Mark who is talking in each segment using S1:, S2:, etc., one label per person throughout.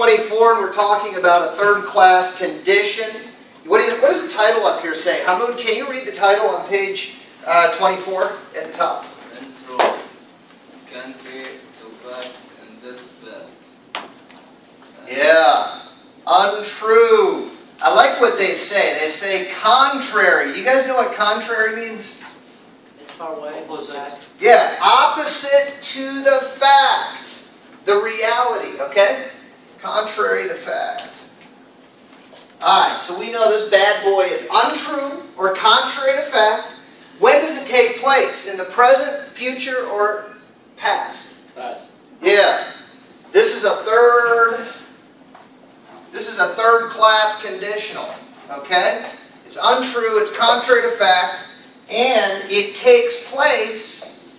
S1: 24, and we're talking about a third-class condition. What does the title up here say? Hamoud, can you read the title on page 24 at the top?
S2: Intro, country to fact in this best.
S1: Yeah, untrue. I like what they say. They say contrary. You guys know what contrary means?
S3: It's far away.
S1: Yeah, opposite to the fact. The reality, okay? Contrary to fact. Alright, so we know this bad boy is untrue or contrary to fact. When does it take place? In the present, future, or past?
S3: Past.
S1: Yeah. This is a third class conditional. Okay? It's untrue, it's contrary to fact, and it takes place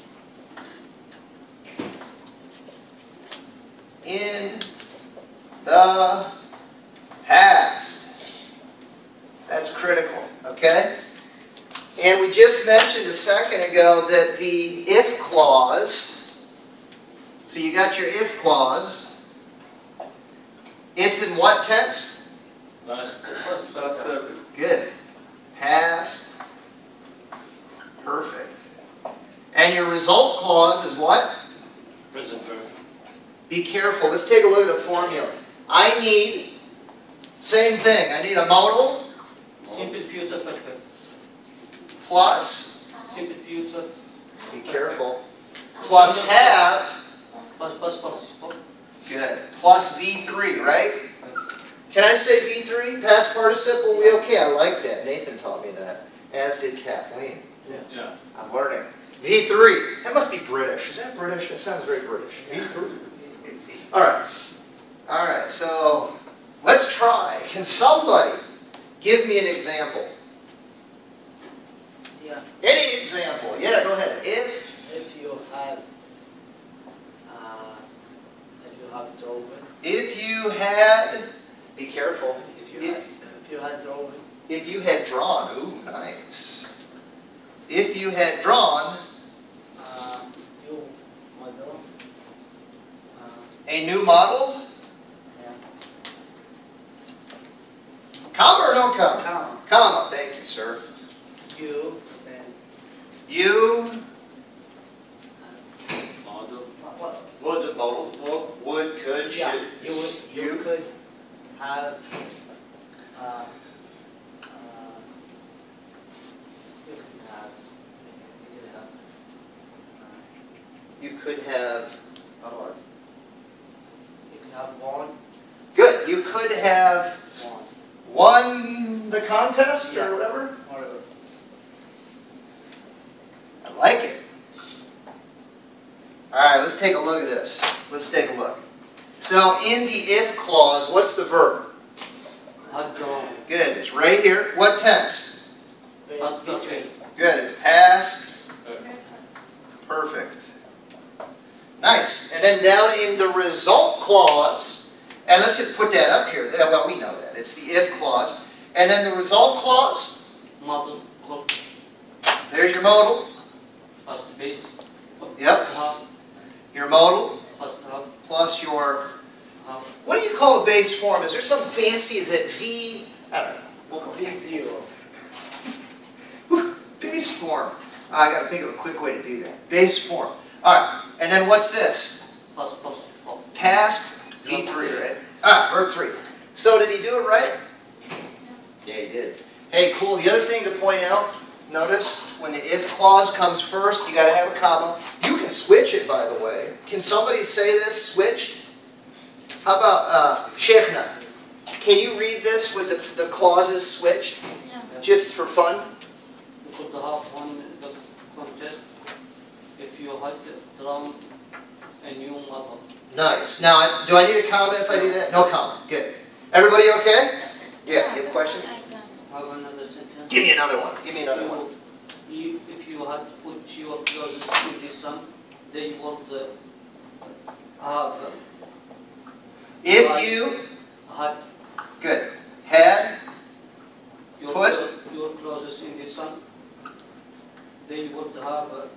S1: in the past. That's critical, okay? And we just mentioned a second ago that the if clause, so you got your if clause, it's in what tense?
S3: Past.
S1: Good. Past. Perfect. And your result clause is what?
S3: Present perfect.
S1: Be careful. Let's take a look at the formula. I need, same thing, I need a modal
S3: Simple future perfect.
S1: plus,
S3: Simple future.
S1: be careful, plus have,
S3: Past participle.
S1: good, plus V3, right? Can I say V3? Past participle? We okay, I like that. Nathan taught me that, as did Kathleen.
S2: Yeah.
S1: I'm learning. V3. That must be British. Is that British? That sounds very British. V3. Alright. Alright, so let's try. Can somebody give me an example?
S3: Yeah.
S1: Any example? Yeah, go ahead.
S3: If you have drawn.
S1: If you had, be careful.
S3: If you had drawn.
S1: If you had drawn, ooh, nice. If you had drawn
S3: You model.
S1: a new model,
S3: Yeah.
S1: comma or no comma?
S3: Comma.
S1: Comma, thank you, sir.
S3: You then.
S1: You
S3: Model.
S1: would, modal, would, could,
S3: Yeah.
S1: should.
S3: You could have.
S1: You could have,
S3: You could have won.
S1: good, you could have won the contest
S3: Yeah.
S1: or whatever.
S3: Whatever.
S1: I like it. Alright, let's take a look at this. Let's take a look. So in the if clause, what's the verb?
S3: Had drawn.
S1: Good, it's right here. What tense?
S3: Past perfect.
S1: Good, it's past. Perfect. Nice. And then down in the result clause, and let's just put that up here. Well, we know that. It's the if clause. And then the result clause,
S3: Model.
S1: there's your modal.
S3: Past base.
S1: Yep.
S3: Past half.
S1: Your modal
S3: Past half.
S1: plus your,
S3: Half.
S1: what do you call a base form? Is there something fancy? Is it V? I don't know. We'll call it
S3: V0.
S1: base form. I got to think of a quick way to do that. Base form. All right. And then what's this?
S3: Past.
S1: Past V3, right? Ah, verb 3. So did he do it right? Yeah, he did. Hey, cool. The other thing to point out, notice when the if clause comes first, you got to have a comma. You can switch it, by the way. Can somebody say this, switched? How about Sheikhna? Can you read this with the clauses switched?
S4: Yeah.
S1: Just for fun?
S3: You could have won the contest if you had drawn a new model.
S1: Nice. Now, do I need a comma if I do that? No comma. Good. Everybody okay? Yeah, you have a question?
S3: Have another sentence.
S1: Give me another one. Give me another one.
S3: If you had put your clauses in this sum, they would have
S1: If you,
S3: had
S1: good, had,
S3: your
S1: Put.
S3: your clauses in this sum, they would have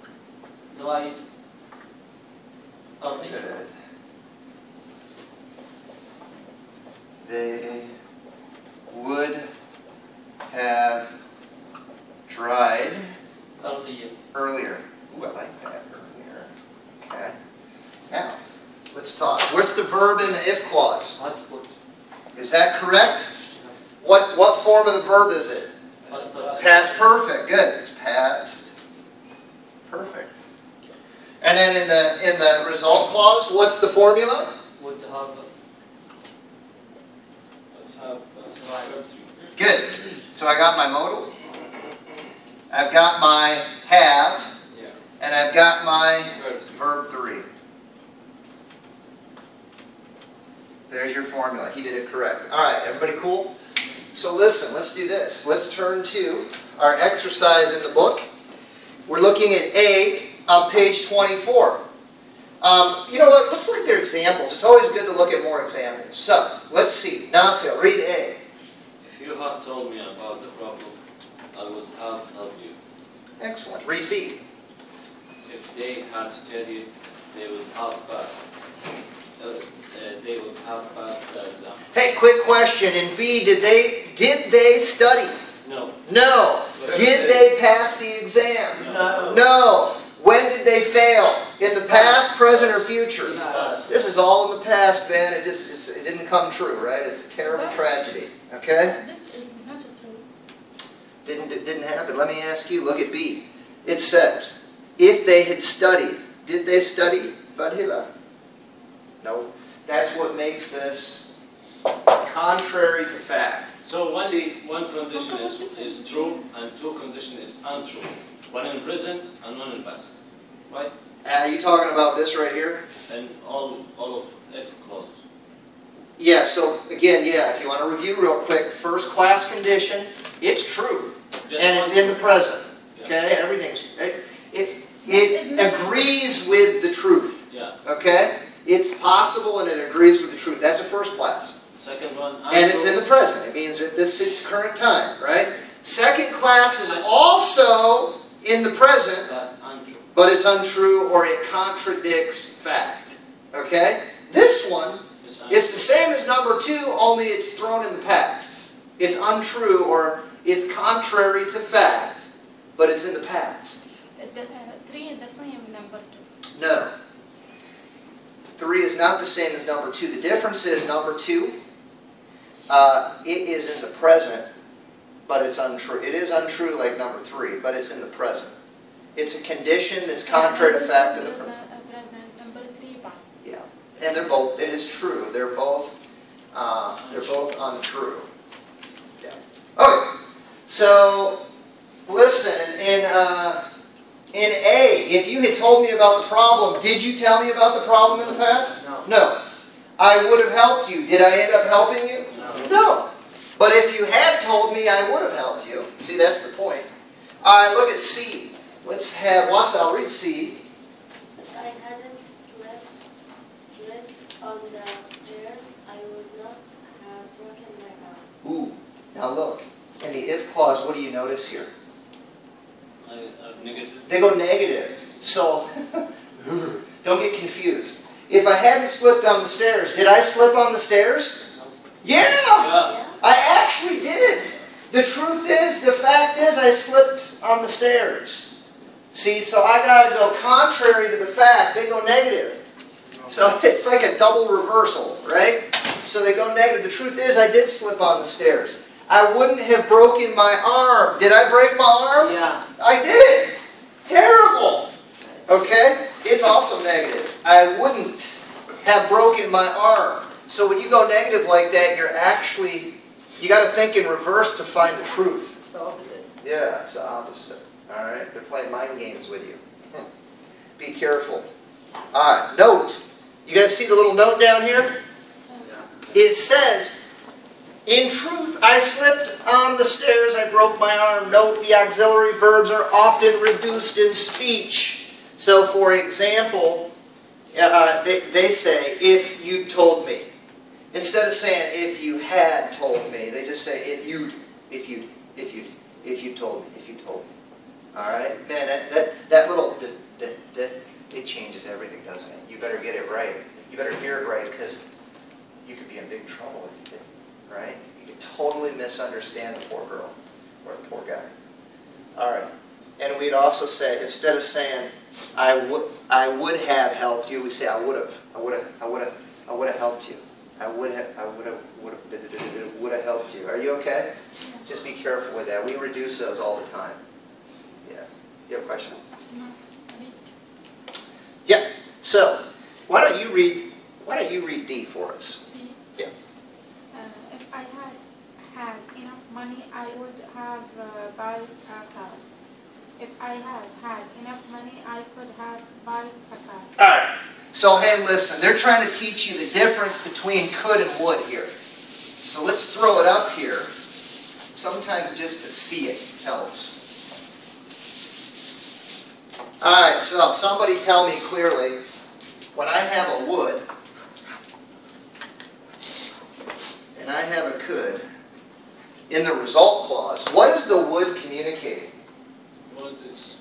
S3: dried early.
S1: good. have dried
S3: earlier.
S1: Ooh, I like that, earlier. Okay. Now, let's talk. What's the verb in the if clause? Is that correct? What form of the verb is it? Past perfect. Good. It's past perfect. And then in the result clause, what's the formula?
S3: Would have.
S1: Good. So I got my modal. I've got my have. And I've got my verb 3. There's your formula. He did it correct. All right, everybody cool? So listen, let's do this. Let's turn to our exercise in the book. We're looking at A on page 24. You know what? Let's look at their examples. It's always good to look at more examples. So, let's see. Nasya, read A.
S4: If you had told me about the problem, I would have helped you.
S1: Excellent. Read B.
S4: If they had studied, they would have passed. They would have passed the exam.
S1: Hey, quick question. In B, did they study?
S4: No.
S1: No. Did they pass the exam?
S4: No.
S1: No. When did they fail? In the past, present, or future?
S4: Past.
S1: This is all in the past, Ben. It didn't come true, right? It's a terrible tragedy. Okay? Didn't happen. Let me ask you. Look at B. It says, if they had studied, did they study? Vadhila. No. That's what makes this contrary to fact.
S4: So one condition is true and two condition is untrue. One in present and one in past. Right?
S1: Are you talking about this right here?
S4: And all of if clauses.
S1: Yeah, so again, if you want to review real quick, first class condition, it's true. And it's in the present. Okay? Everything's it agrees with the truth.
S4: Yeah.
S1: Okay? It's possible and it agrees with the truth. That's a first class.
S4: Second one,
S1: and it's in the present. It means at this current time, right? Second class is also in the present, but it's untrue or it contradicts fact. Okay? This one is the same as number 2, only it's thrown in the past. It's untrue or it's contrary to fact, but it's in the past.
S5: 3 is the same as number 2.
S1: No. 3 is not the same as number 2. The difference is number 2, it is in the present, but it's untrue. It is untrue like number 3, but it's in the present. It's a condition that's contrary to fact in the present.
S5: Number 3 part.
S1: Yeah, and they're both. It is true. They're both untrue. Yeah. Okay. So listen. In A, if you had told me about the problem, did you tell me about the problem in the past?
S3: No.
S1: No. I would have helped you. Did I end up helping you? No. But if you had told me, I would have helped you. See, that's the point. All right, look at C. Let's have Wasal read C.
S6: If I hadn't slipped on the stairs, I would not have broken my arm.
S1: Ooh. Now look. In the if clause, what do you notice here?
S4: Negative.
S1: They go negative. So, don't get confused. If I hadn't slipped on the stairs, did I slip on the stairs?
S4: No.
S1: Yeah!
S4: Yeah.
S1: I actually did. The truth is, the fact is, I slipped on the stairs. See, so I got to go contrary to the fact. They go negative. So it's like a double reversal, right? So they go negative. The truth is, I did slip on the stairs. I wouldn't have broken my arm. Did I break my arm?
S3: Yes.
S1: I did. Terrible. Okay? It's also negative. I wouldn't have broken my arm. So when you go negative like that, you got to think in reverse to find the truth.
S3: It's the opposite.
S1: Yeah, it's the opposite. All right? They're playing mind games with you. Be careful. All right, note. You guys see the little note down here? It says, in truth, I slipped on the stairs, I broke my arm. Note, the auxiliary verbs are often reduced in speech. So, for example, they say, if you told me. Instead of saying, if you had told me, they just say, if you told me. All right? Man, that little, it changes everything, doesn't it? You better get it right. You better hear it right, because you could be in big trouble if you didn't. Right? You could totally misunderstand the poor girl. What a poor guy. All right. And we'd also say, instead of saying, I would have helped you, we say, I would have helped you. I would have helped you. Are you okay? Just be careful with that. We reduce those all the time. Yeah. You have a question?
S5: No.
S1: Yeah. So, why don't you read D for us? Yeah.
S5: If I had enough money, I would have bought a car. If I had enough money, I could have bought a car.
S1: All right. So, hey, listen. They're trying to teach you the difference between could and would here. So let's throw it up here. Sometimes just to see it helps. All right. So somebody tell me clearly, when I have a would and I have a could, in the result clause, what is the would communicating?
S4: Would is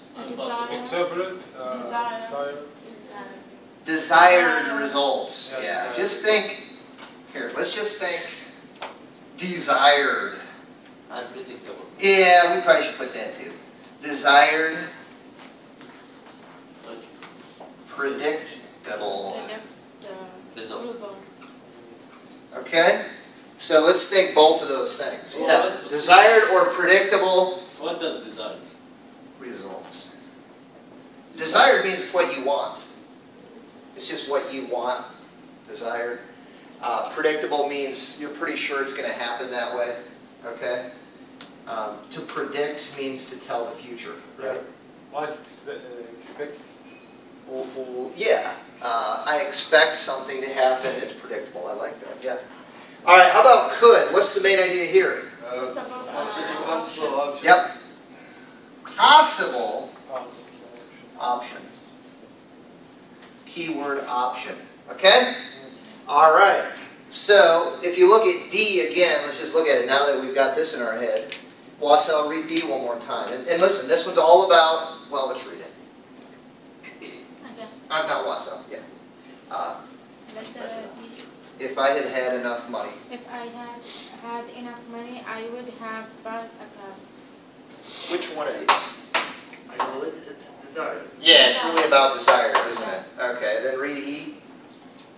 S1: Desired results. Yeah. Just think, here, let's just think desired.
S2: Unpredictable.
S1: Yeah, we probably should put that too. Desired, predictable.
S2: Result.
S1: Okay? So let's think both of those things. Yeah. Desired or predictable
S4: what does desire?
S1: results. Desired means it's what you want. It's just what you want. Desired. Predictable means you're pretty sure it's going to happen that way. Okay? To predict means to tell the future, right?
S7: Like expect.
S1: Well, yeah. I expect something to happen. It's predictable. I like that. Yeah. All right. How about could? What's the main idea here?
S2: Possible option.
S1: Yep. Possible option. Keyword option. Okay? All right. So, if you look at D again, let's just look at it now that we've got this in our head. I'll read D one more time. And listen, this one's all about, well, let's read it.
S5: Okay.
S1: Not Wasso, yeah.
S5: Letter D.
S1: If I had had enough money.
S5: If I had enough money, I would have bought a car.
S1: Which one of these?
S2: I know it. It's desired.
S1: Yeah, it's really about desire, isn't it? Okay, then read E.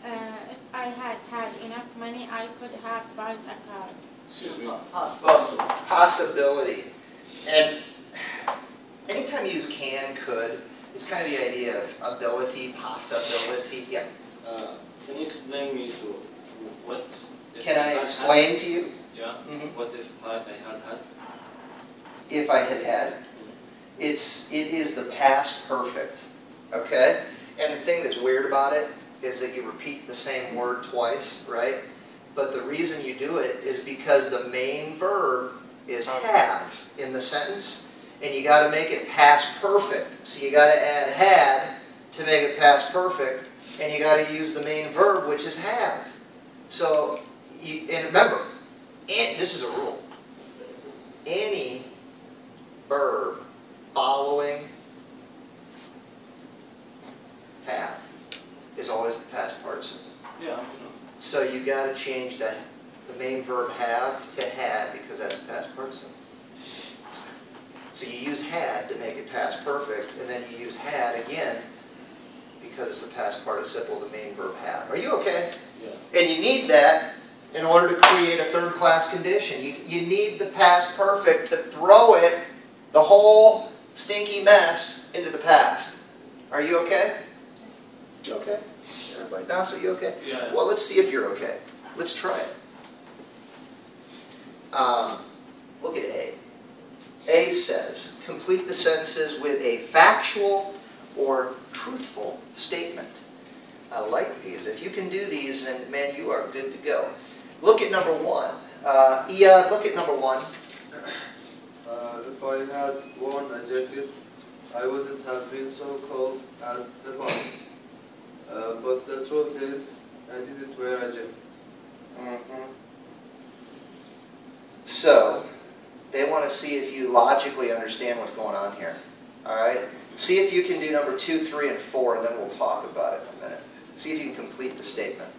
S5: If I had enough money, I could have bought a car.
S2: Possible.
S1: Possibility. And anytime you use can, could, it's kind of the idea of ability, possibility. Yeah.
S4: Can you explain me to what?
S1: Can I explain to you?
S4: Yeah.
S1: Mhm.
S4: What if I had?
S1: If I had had. It is the past perfect. Okay? And the thing that's weird about it is that you repeat the same word twice, right? But the reason you do it is because the main verb is have in the sentence, and you got to make it past perfect. So you got to add had to make it past perfect, and you got to use the main verb, which is have. So, and remember, this is a rule. Any verb following have is always the past participle.
S4: Yeah.
S1: So you got to change the main verb have to had because that's past participle. So you use had to make it past perfect, and then you use had again because it's the past participle of the main verb have. Are you okay?
S4: Yeah.
S1: And you need that in order to create a third-class condition. You need the past perfect to throw it, the whole stinky mess, into the past. Are you okay? You okay? Everybody, Nasa, you okay?
S4: Yeah.
S1: Well, let's see if you're okay. Let's try it. Look at A. A says, complete the sentences with a factual or truthful statement. I like these. If you can do these, then, man, you are good to go. Look at number one. Iyad, look at number one.
S2: If I had worn a jacket, I wouldn't have been so cold at the party. But the truth is, I didn't wear a jacket.
S1: So, they want to see if you logically understand what's going on here. All right? See if you can do number 2, 3, and 4, and then we'll talk about it in a minute. See if you can complete the statement.